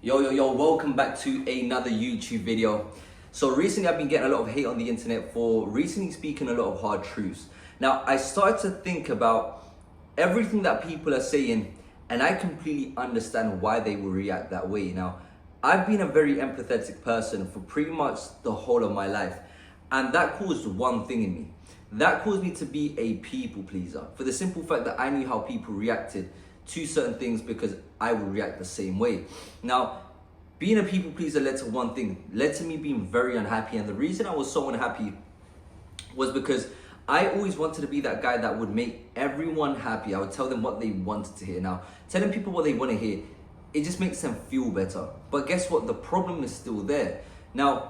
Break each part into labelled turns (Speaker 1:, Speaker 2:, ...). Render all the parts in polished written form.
Speaker 1: Yo, welcome back to another YouTube video. So recently I've been getting a lot of hate on the internet for recently speaking a lot of hard truths. Now I started to think about everything that people are saying and I completely understand why they will react that way. Now, I've been a very empathetic person for pretty much the whole of my life, and that caused one thing in me. That caused me to be a people pleaser for the simple fact that I knew how people reacted to certain things because I would react the same way. Now, being a people pleaser led to one thing, led to me being very unhappy. And the reason I was so unhappy was because I always wanted to be that guy that would make everyone happy. I would tell them what they wanted to hear. Now, telling people what they want to hear, it just makes them feel better. But guess what? The problem is still there. Now,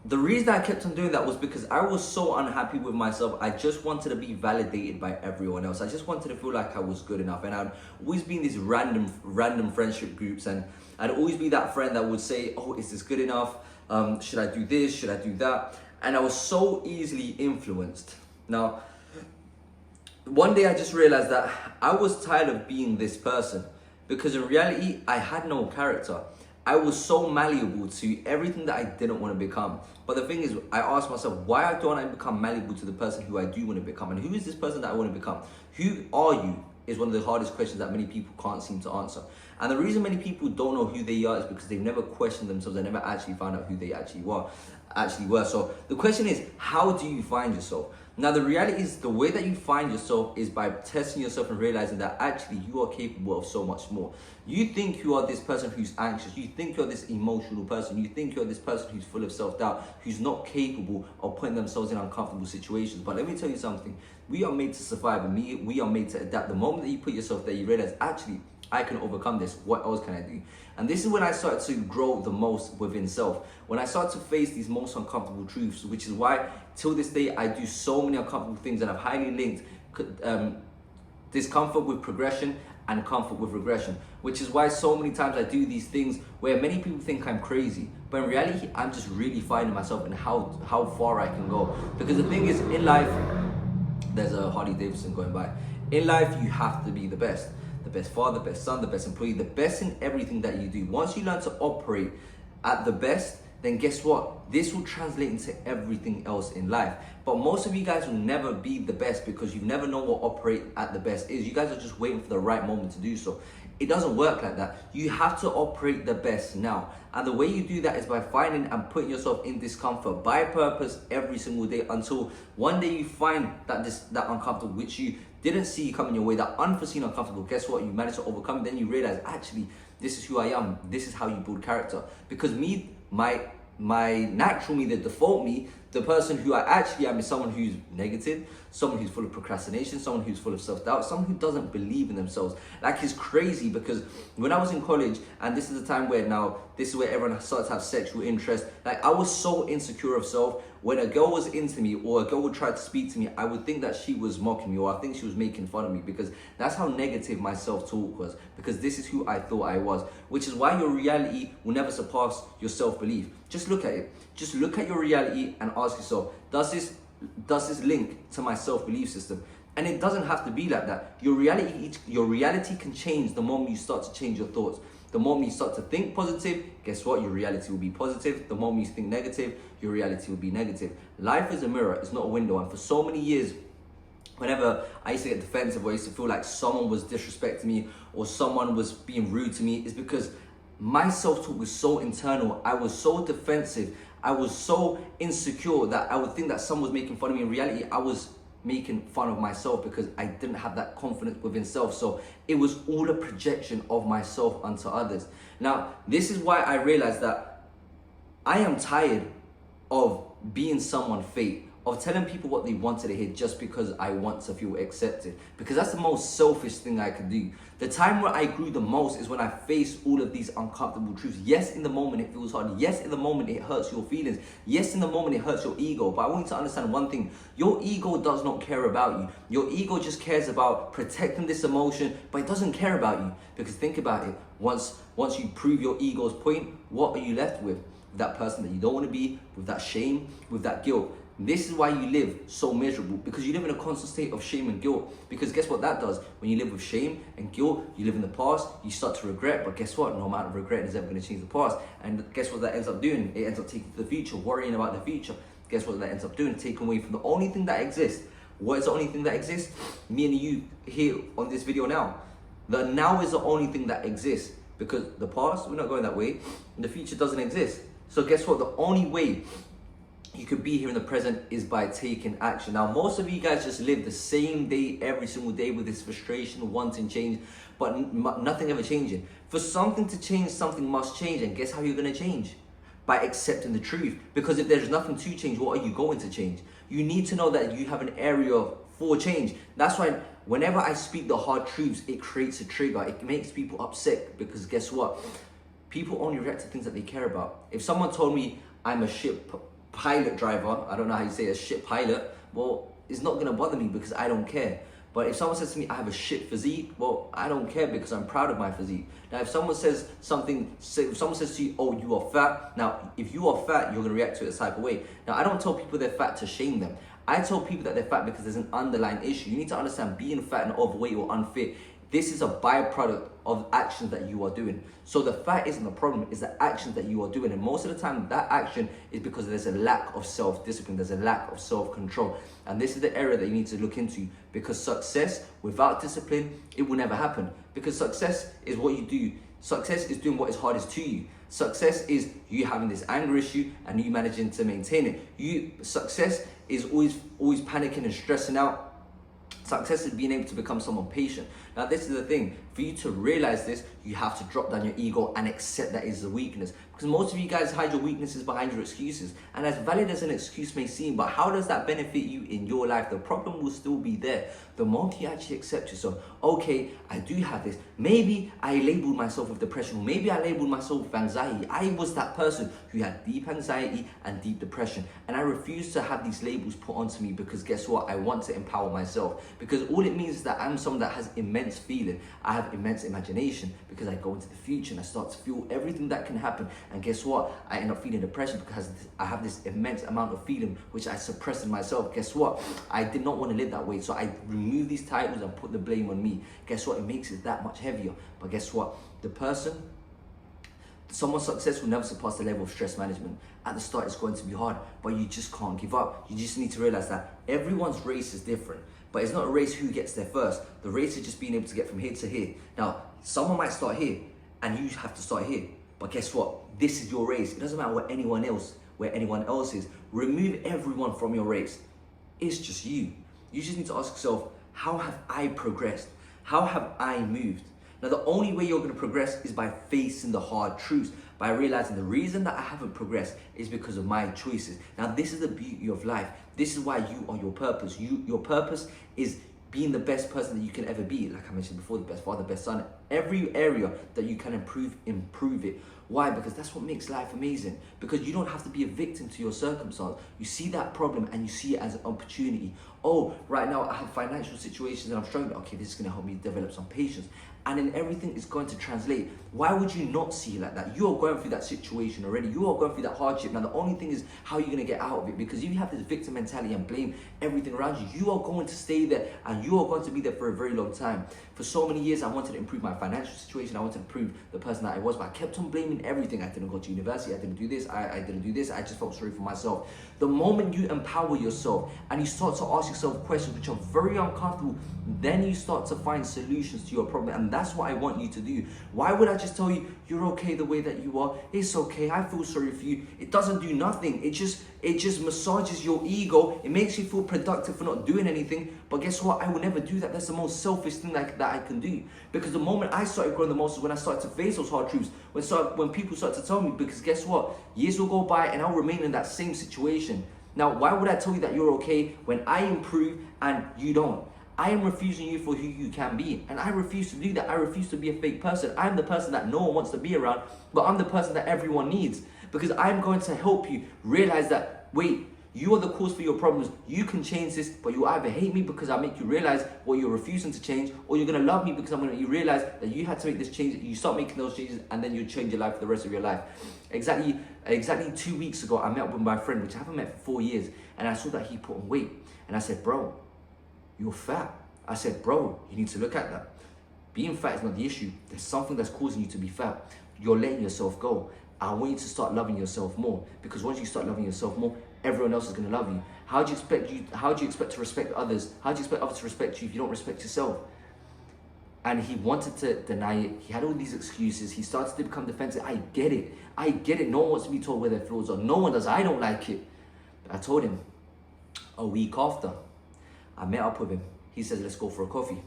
Speaker 1: the reason I kept on doing that was because I was so unhappy with myself. I just wanted to be validated by everyone else. I just wanted to feel like I was good enough. And I'd always be in these random friendship groups, and I'd always be that friend that would say, oh, is this good enough? Should I do this? Should I do that? And I was so easily influenced. Now, one day I just realized that I was tired of being this person, because in reality, I had no character. I was so malleable to everything that I didn't want to become. But the thing is, I asked myself, why don't I become malleable to the person who I do want to become? And who is this person that I want to become? Who are you? Is one of the hardest questions that many people can't seem to answer. And the reason many people don't know who they are is because they've never questioned themselves. They never actually found out who they actually were. So the question is, how do you find yourself? Now, the reality is the way that you find yourself is by testing yourself and realizing that actually you are capable of so much more. You think you are this person who's anxious. You think you're this emotional person. You think you're this person who's full of self-doubt, who's not capable of putting themselves in uncomfortable situations. But let me tell you something. We are made to survive, and we are made to adapt. The moment that you put yourself there, you realize, actually, I can overcome this. What else can I do? And this is when I started to grow the most within self. When I started to face these most uncomfortable truths, which is why till this day I do so many uncomfortable things, and I've highly linked discomfort with progression and comfort with regression, which is why so many times I do these things where many people think I'm crazy, but in reality I'm just really finding myself and how far I can go. Because the thing is, in life, there's a Harley Davidson going by. In life, you have to be the best. The best father, the best son, the best employee, the best in everything that you do. Once you learn to operate at the best, then guess what? This will translate into everything else in life. But most of you guys will never be the best because you never know what operate at the best is. You guys are just waiting for the right moment to do so. It doesn't work like that. You have to operate the best now. And the way you do that is by finding and putting yourself in discomfort by purpose every single day, until one day you find that uncomfortable, which you didn't see coming your way, that unforeseen uncomfortable. Guess what? You manage to overcome it. Then you realize, actually, this is who I am. This is how you build character. Because me, my natural me, the default me, the person who I actually am is someone who's negative, someone who's full of procrastination, someone who's full of self-doubt, someone who doesn't believe in themselves. Like, it's crazy because when I was in college, and this is the time where now, this is where everyone starts to have sexual interest. Like, I was so insecure of self. When a girl was into me or a girl would try to speak to me, I would think that she was mocking me, or I think she was making fun of me, because that's how negative my self-talk was, because this is who I thought I was, which is why your reality will never surpass your self-belief. Just look at it. Just look at your reality and ask yourself, does this link to my self-belief system? And it doesn't have to be like that. Your reality can change the moment you start to change your thoughts. The moment you start to think positive, guess what? Your reality will be positive. The moment you think negative, your reality will be negative. Life is a mirror, it's not a window. And for so many years, whenever I used to get defensive, or I used to feel like someone was disrespecting me or someone was being rude to me, is because my self-talk was so internal. I was so defensive. I was so insecure that I would think that someone was making fun of me. In reality, I was making fun of myself because I didn't have that confidence within self. So it was all a projection of myself onto others. Now, this is why I realized that I am tired of being someone fake, of telling people what they wanted to hear just because I want to feel accepted, because that's the most selfish thing I could do. The time where I grew the most is when I faced all of these uncomfortable truths. Yes, in the moment it feels hard. Yes, in the moment it hurts your feelings. Yes, in the moment it hurts your ego. But I want you to understand one thing. Your ego does not care about you. Your ego just cares about protecting this emotion, but it doesn't care about you. Because think about it. Once you prove your ego's point, what are you left with? That person that you don't want to be, with that shame, with that guilt. This is why you live so miserable, because you live in a constant state of shame and guilt. Because guess what that does? When you live with shame and guilt, you live in the past, you start to regret. But guess what? No amount of regret is ever going to change the past. And guess what that ends up doing? It ends up taking to the future, worrying about the future. Guess what that ends up doing? Taking away from the only thing that exists. What is the only thing that exists? Me and you here on this video now. The now is the only thing that exists, because the past, we're not going that way, and the future doesn't exist. So guess what? The only way you could be here in the present is by taking action. Now, most of you guys just live the same day every single day with this frustration, wanting change, but nothing ever changing. For something to change, something must change. And guess how you're going to change? By accepting the truth. Because if there's nothing to change, what are you going to change? You need to know that you have an area for change. That's why whenever I speak the hard truths, it creates a trigger. It makes people upset, because guess what? People only react to things that they care about. If someone told me I'm a ship pilot driver, I don't know how you say a ship pilot, well, it's not gonna bother me because I don't care. But if someone says to me, I have a shit physique, well, I don't care because I'm proud of my physique. Now, if someone says something, if someone says to you, oh, you are fat. Now, if you are fat, you're gonna react to it a type of way. Now, I don't tell people they're fat to shame them. I tell people that they're fat because there's an underlying issue. You need to understand being fat and overweight or unfit, this is a byproduct of actions that you are doing. So the fat isn't the problem, it's the actions that you are doing. And most of the time, that action is because there's a lack of self-discipline, there's a lack of self-control. And this is the area that you need to look into, because success without discipline, it will never happen. Because success is what you do. Success is doing what is hardest to you. Success is you having this anger issue and you managing to maintain it. Success is always panicking and stressing out. Success is being able to become someone patient. Now, this is the thing. For you to realize this, you have to drop down your ego and accept that is a weakness. Because most of you guys hide your weaknesses behind your excuses. And as valid as an excuse may seem, but how does that benefit you in your life? The problem will still be there. The moment you actually accept yourself, okay, I do have this. Maybe I labeled myself with depression, or maybe I labeled myself with anxiety. I was that person who had deep anxiety and deep depression. And I refuse to have these labels put onto me, because guess what? I want to empower myself. Because all it means is that I'm someone that has immense feeling. I have immense imagination, because I go into the future and I start to feel everything that can happen. And guess what? I end up feeling depression because I have this immense amount of feeling which I suppress in myself. Guess what? I did not want to live that way, so I remove these titles and put the blame on me. Guess what? It makes it that much heavier. But guess what? Someone successful never surpass the level of stress management. At the start, it's going to be hard, but you just can't give up. You just need to realize that everyone's race is different. But it's not a race who gets there first. The race is just being able to get from here to here. Now, someone might start here, and you have to start here. But guess what? This is your race. It doesn't matter where anyone else is. Remove everyone from your race. It's just you. You just need to ask yourself, how have I progressed? How have I moved? Now, the only way you're going to progress is by facing the hard truths, by realizing the reason that I haven't progressed is because of my choices. Now, this is the beauty of life. This is why you are your purpose. Your purpose is being the best person that you can ever be. Like I mentioned before, the best father, best son. Every area that you can improve it. Why? Because that's what makes life amazing. Because you don't have to be a victim to your circumstance. You see that problem and you see it as an opportunity. Oh, right now I have financial situations and I'm struggling. Okay, this is going to help me develop some patience. And then everything is going to translate. Why would you not see it like that? You are going through that situation already. You are going through that hardship. Now, the only thing is how you're going to get out of it. Because if you have this victim mentality and blame everything around you, you are going to stay there and you are going to be there for a very long time. For so many years, I wanted to improve my financial situation. I wanted to improve the person that I was, but I kept on blaming everything. I didn't go to university. I didn't do this. I didn't do this. I just felt sorry for myself. The moment you empower yourself and you start to ask yourself questions which are very uncomfortable, then you start to find solutions to your problem. And that's what I want you to do. Why would I just tell you, you're okay the way that you are? It's okay. I feel sorry for you. It doesn't do nothing. It just massages your ego. It makes you feel productive for not doing anything. But guess what? I will never do that. That's the most selfish thing that I can do. Because the moment I started growing the most is when I started to face those hard truths. When people start to tell me, because guess what? Years will go by and I'll remain in that same situation. Now, why would I tell you that you're okay when I improve and you don't? I am refusing you for who you can be. And I refuse to do that. I refuse to be a fake person. I'm the person that no one wants to be around, but I'm the person that everyone needs. Because I'm going to help you realize that, wait, You are the cause for your problems. You can change this, but you either hate me because I make you realize what you're refusing to change, or you're gonna love me because I'm gonna make you realize that you had to make this change. You start making those changes, and then you change your life for the rest of your life. Exactly 2 weeks ago, I met up with my friend, which I haven't met for 4 years, and I saw that he put on weight, and I said, bro, you're fat. I said, bro, you need to look at that. Being fat is not the issue. There's something that's causing you to be fat. You're letting yourself go. I want you to start loving yourself more, because once you start loving yourself more, everyone else is going to love you. How do you expect to respect others? How do you expect others to respect you if you don't respect yourself? And he wanted to deny it. He had all these excuses. He started to become defensive. I get it. No one wants to be told where their flaws are. No one does. I don't like it. But I told him a week after, I met up with him. He says, let's go for a coffee.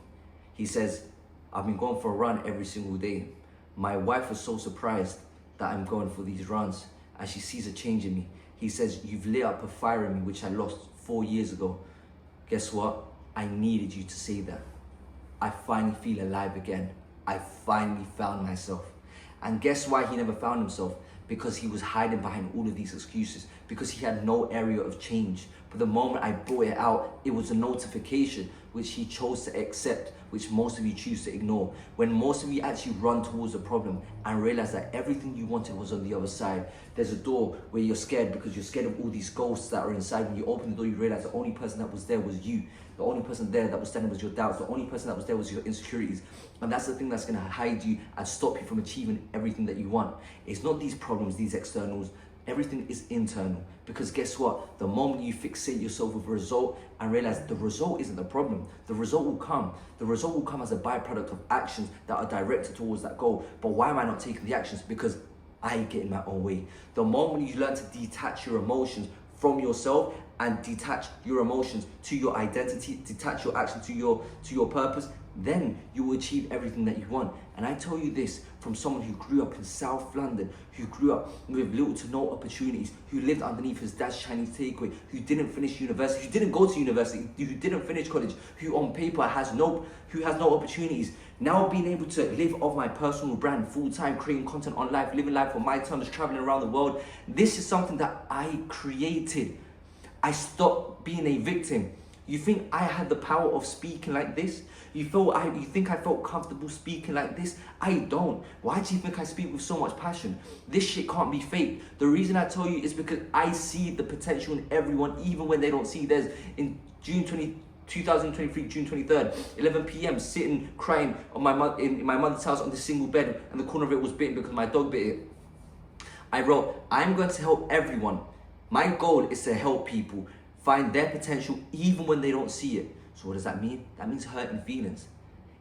Speaker 1: He says, I've been going for a run every single day. My wife was so surprised that I'm going for these runs, and she sees a change in me. He says, you've lit up a fire in me which I lost 4 years ago. Guess what? I needed you to say that. I finally feel alive again. I finally found myself. And guess why he never found himself? Because he was hiding behind all of these excuses, because he had no area of change. But the moment I brought it out, it was a notification which he chose to accept, which most of you choose to ignore. When most of you actually run towards a problem and realize that everything you wanted was on the other side. There's a door where you're scared because you're scared of all these ghosts that are inside. When you open the door, you realize the only person that was there was you. The only person there that was standing was your doubts. The only person that was there was your insecurities. And that's the thing that's gonna hide you and stop you from achieving everything that you want. It's not these problems, these externals. Everything is internal. Because guess what? The moment you fixate yourself with a result and realize the result isn't the problem, the result will come. The result will come as a byproduct of actions that are directed towards that goal. But why am I not taking the actions? Because I get in my own way. The moment you learn to detach your emotions from yourself and detach your emotions to your identity, detach your action to your purpose, then you will achieve everything that you want. And I tell you this from someone who grew up in South London, who grew up with little to no opportunities, who lived underneath his dad's Chinese takeaway, who didn't finish university, who didn't go to university, who didn't finish college, who on paper has no opportunities. Now being able to live off my personal brand full-time, creating content on life, living life on my terms, traveling around the world. This is something that I created. I stopped being a victim. You think I had the power of speaking like this? You think I felt comfortable speaking like this? I don't. Why do you think I speak with so much passion? This shit can't be fake. The reason I tell you is because I see the potential in everyone, even when they don't see theirs. In 2023, June 23rd, 11 p.m, sitting crying on in my mother's house on this single bed, and the corner of it was bitten because my dog bit it. I wrote, I'm going to help everyone. My goal is to help people find their potential even when they don't see it. So what does that mean? That means hurting feelings.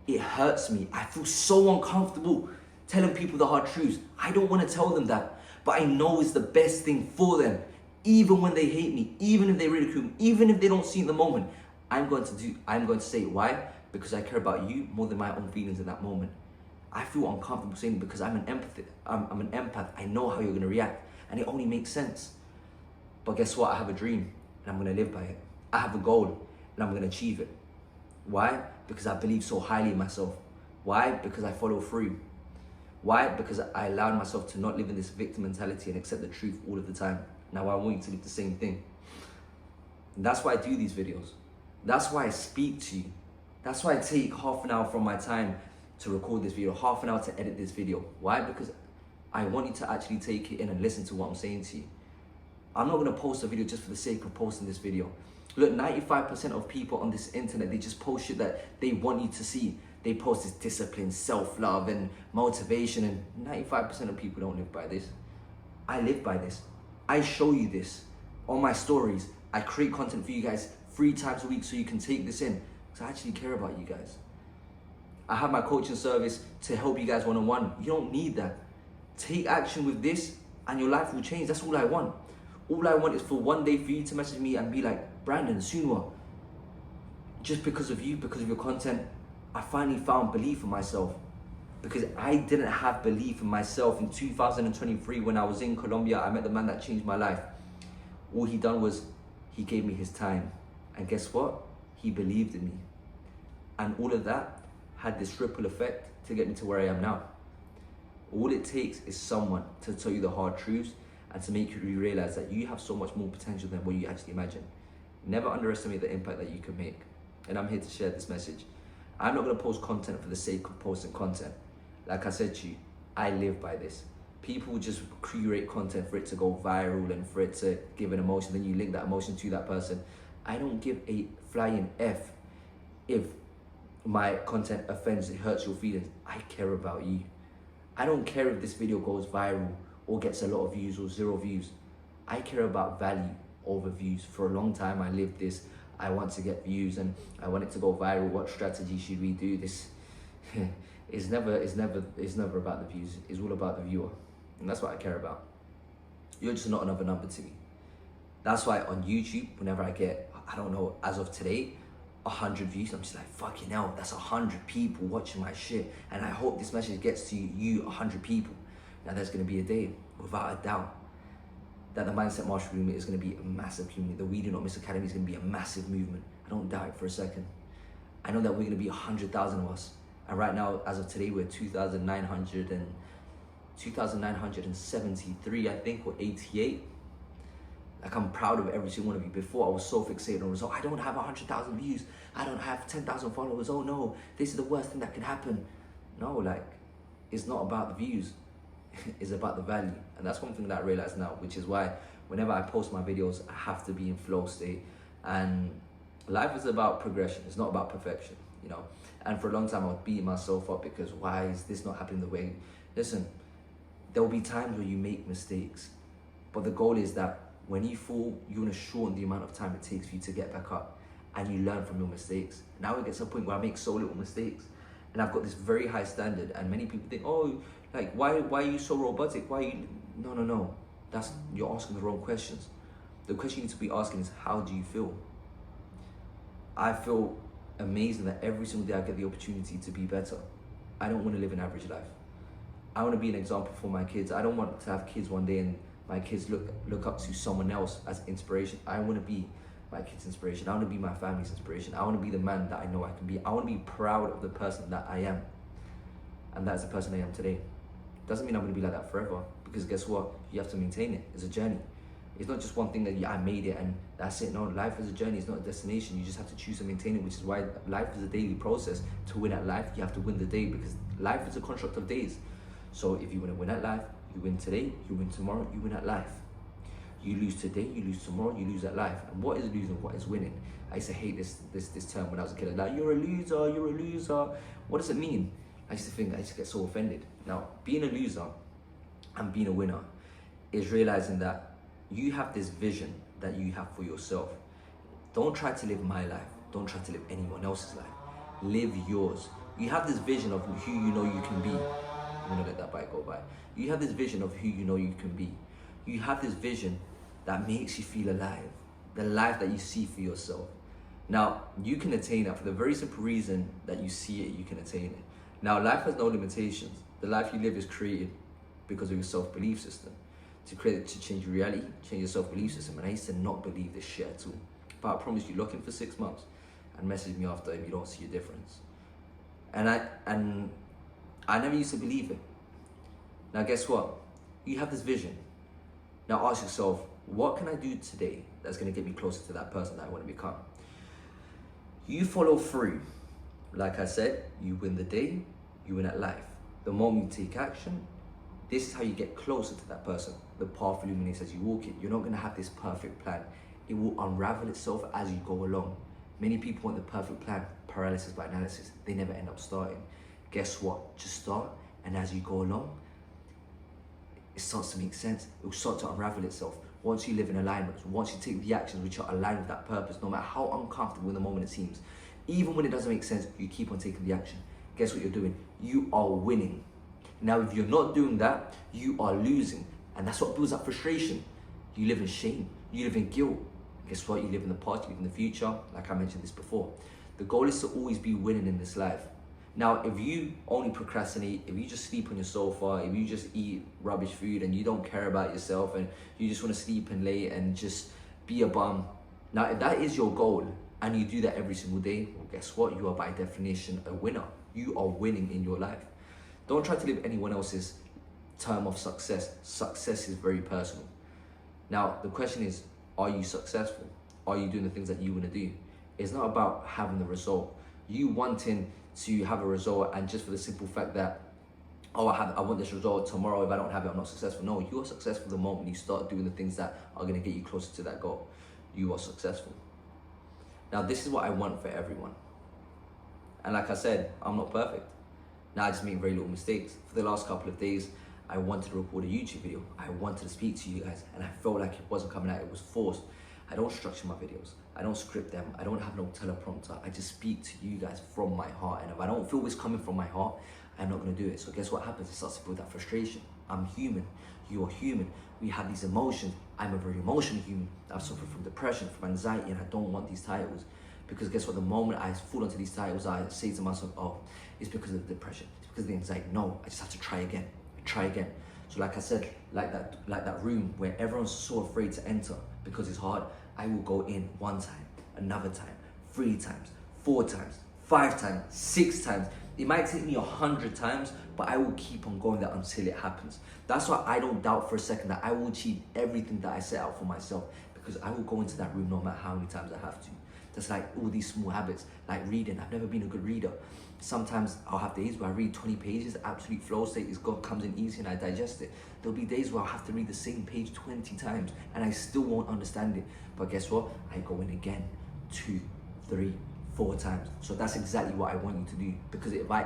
Speaker 1: It hurts me. I feel so uncomfortable telling people the hard truths. I don't want to tell them that, but I know it's the best thing for them. Even when they hate me, even if they ridicule me, even if they don't see it in the moment, I'm going to say it. Why? Because I care about you more than my own feelings in that moment. I feel uncomfortable saying it because I'm an empath. I know how you're going to react, and it only makes sense. But guess what? I have a dream, and I'm going to live by it. I have a goal, and I'm going to achieve it. Why? Because I believe so highly in myself. Why? Because I follow through. Why? Because I allowed myself to not live in this victim mentality and accept the truth all of the time. Now I want you to live the same thing. And that's why I do these videos. That's why I speak to you. That's why I take half an hour from my time to record this video, half an hour to edit this video. Why? Because I want you to actually take it in and listen to what I'm saying to you. I'm not gonna post a video just for the sake of posting this video. Look, 95% of people on this internet, they just post shit that they want you to see. They post this discipline, self-love, and motivation, and 95% of people don't live by this. I live by this. I show you this on my stories. I create content for you guys 3 times a week so you can take this in, because I actually care about you guys. I have my coaching service to help you guys one-on-one. You don't need that. Take action with this and your life will change. That's all I want. All I want is for one day for you to message me and be like, Brandon, Soonwa, just because of you, because of your content, I finally found belief in myself. Because I didn't have belief in myself in 2023 when I was in Colombia. I met the man that changed my life. All he done was he gave me his time. And guess what? He believed in me. And all of that had this ripple effect to get me to where I am now. All it takes is someone to tell you the hard truths and to make you realize that you have so much more potential than what you actually imagine. Never underestimate the impact that you can make. And I'm here to share this message. I'm not going to post content for the sake of posting content. Like I said to you, I live by this. People just curate content for it to go viral and for it to give an emotion, then you link that emotion to that person. I don't give a flying F if my content offends, it hurts your feelings. I care about you. I don't care if this video goes viral or gets a lot of views or 0 views. I care about value over views. For a long time I lived this, I want to get views and I want it to go viral. What strategy should we do? This it's never about the views. It's all about the viewer. And that's what I care about. You're just not another number to me. That's why on YouTube, whenever I get, I don't know, as of today, 100 views, I'm just like, fucking hell, that's 100 people watching my shit. And I hope this message gets to you 100 people. Now there's gonna be a day, without a doubt, that the Mindset Mastery movement is gonna be a massive community. The We Do Not Miss Academy is gonna be a massive movement. I don't doubt it for a second. I know that we're gonna be 100,000 of us. And right now, as of today, we're 2,973, I think, or 88. Like, I'm proud of every single one of you. Before, I was so fixated on results. I don't have 100,000 views. I don't have 10,000 followers. Oh no, this is the worst thing that can happen. No, like, it's not about the views. It's about the value. And that's one thing that I realize now, which is why whenever I post my videos, I have to be in flow state. And life is about progression. It's not about perfection, you know? And for a long time, I was beating myself up because why is this not happening the way? Listen, there will be times where you make mistakes, but the goal is that when you fall, you want to shorten the amount of time it takes for you to get back up, and you learn from your mistakes. Now it gets to a point where I make so little mistakes, and I've got this very high standard, and many people think, oh, like, why are you so robotic? Why are you, no. You're asking the wrong questions. The question you need to be asking is, how do you feel? I feel amazing that every single day I get the opportunity to be better. I don't want to live an average life. I want to be an example for my kids. I don't want to have kids one day and my kids look up to someone else as inspiration. I want to be my kids' inspiration. I want to be my family's inspiration. I want to be the man that I know I can be. I want to be proud of the person that I am. And that's the person I am today. Doesn't mean I'm going to be like that forever, because guess what? You have to maintain it. It's a journey. It's not just one thing that I made it and that's it. No, life is a journey. It's not a destination. You just have to choose to maintain it, which is why life is a daily process. To win at life, you have to win the day, because life is a construct of days. So if you want to win at life, you win today, you win tomorrow, you win at life. You lose today, you lose tomorrow, you lose at life. And what is losing? What is winning? I used to hate this term when I was a kid. Like, you're a loser, you're a loser. What does it mean? I used to get so offended. Now, being a loser and being a winner is realizing that you have this vision that you have for yourself. Don't try to live my life. Don't try to live anyone else's life. Live yours. You have this vision of who you know you can be. I'm gonna let that bike go by. You have this vision of who you know you can be. You have this vision that makes you feel alive. The life that you see for yourself. Now, you can attain that for the very simple reason that you see it, you can attain it. Now, life has no limitations. The life you live is created because of your self-belief system. To change your reality, change your self-belief system. And I used to not believe this shit at all. But I promise you, lock in for 6 months and message me after if you don't see a difference. And I never used to believe it. Now guess what? You have this vision. Now ask yourself, what can I do today that's gonna get me closer to that person that I wanna become? You follow through. Like I said, you win the day, you win at life. The moment you take action, this is how you get closer to that person. The path illuminates as you walk it. You're not gonna have this perfect plan. It will unravel itself as you go along. Many people want the perfect plan, paralysis by analysis. They never end up starting. Guess what? Just start, and as you go along, it starts to make sense. It will start to unravel itself. Once you live in alignment, once you take the actions which are aligned with that purpose, no matter how uncomfortable in the moment it seems, even when it doesn't make sense, you keep on taking the action. Guess what you're doing? You are winning. Now, if you're not doing that, you are losing. And that's what builds up frustration. You live in shame, you live in guilt. Guess what? You live in the past, you live in the future. Like I mentioned this before. The goal is to always be winning in this life. Now, if you only procrastinate, if you just sleep on your sofa, if you just eat rubbish food and you don't care about yourself and you just want to sleep in late and just be a bum. Now, if that is your goal and you do that every single day, well, guess what? You are by definition a winner. You are winning in your life. Don't try to live anyone else's term of success. Success is very personal. Now, the question is, are you successful? Are you doing the things that you want to do? It's not about having the result. You wanting to have a result and just for the simple fact that, oh, I want this result tomorrow. If I don't have it, I'm not successful. No, you are successful the moment you start doing the things that are going to get you closer to that goal. You are successful. Now, this is what I want for everyone. And like I said, I'm not perfect. Now, I just make very little mistakes. For the last couple of days, I wanted to record a YouTube video. I wanted to speak to you guys, and I felt like it wasn't coming out. It was forced. I don't structure my videos. I don't script them. I don't have no teleprompter. I just speak to you guys from my heart. And if I don't feel this coming from my heart, I'm not gonna do it. So guess what happens? It starts to build that frustration. I'm human. You are human. We have these emotions. I'm a very emotional human. I suffer from depression, from anxiety, and I don't want these titles. Because guess what? The moment I fall into these titles, I say to myself, oh, it's because of the depression. It's because of the anxiety. No, I just have to try again. Try again. So like I said, like that room where everyone's so afraid to enter because it's hard, I will go in 1 time, another time, 3 times, 4 times, 5 times, 6 times. It might take me 100 times, but I will keep on going there until it happens. That's why I don't doubt for a second that I will achieve everything that I set out for myself, because I will go into that room no matter how many times I have to. That's like all these small habits, like reading. I've never been a good reader. Sometimes I'll have days where I read 20 pages, absolute flow state, is God comes in easy and I digest it. There'll be days where I'll have to read the same page 20 times and I still won't understand it. But guess what? I go in again 2, 3, 4 times. So that's exactly what I want you to do. Because if I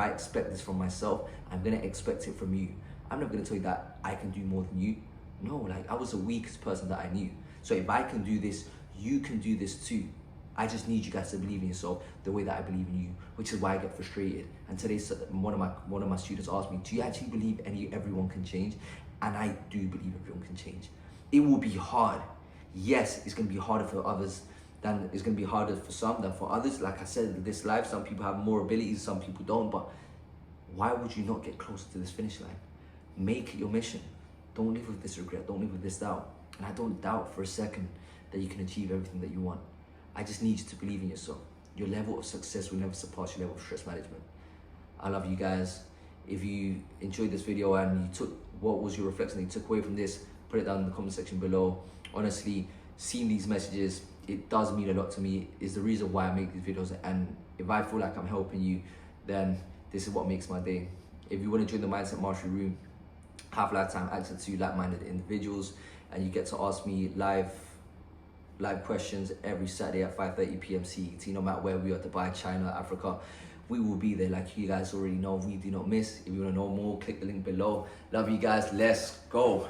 Speaker 1: expect this from myself, I'm gonna expect it from you. I'm not gonna tell you that I can do more than you. No, like I was the weakest person that I knew. So if I can do this, you can do this too. I just need you guys to believe in yourself the way that I believe in you, which is why I get frustrated. And today, one of my students asked me, do you actually believe everyone can change? And I do believe everyone can change. It will be hard. Yes, it's gonna be harder for others than it's gonna be harder for some than for others. Like I said, in this life, some people have more abilities, some people don't. But why would you not get closer to this finish line? Make it your mission. Don't live with this regret. Don't live with this doubt. And I don't doubt for a second that you can achieve everything that you want. I just need you to believe in yourself. Your level of success will never surpass your level of stress management. I love you guys. If you enjoyed this video and you took what was your reflection that you took away from this, put it down in the comment section below. Honestly, seeing these messages, it does mean a lot to me. It's the reason why I make these videos. And if I feel like I'm helping you, then this is what makes my day. If you want to join the Mindset Mastery Room, have lifetime access to like-minded individuals, and you get to ask me live questions every Saturday at 5:30 p.m. CET, no matter where we are, Dubai, China, Africa. We will be there. Like you guys already know, we do not miss. If you want to know more, click the link below. Love you guys. Let's go.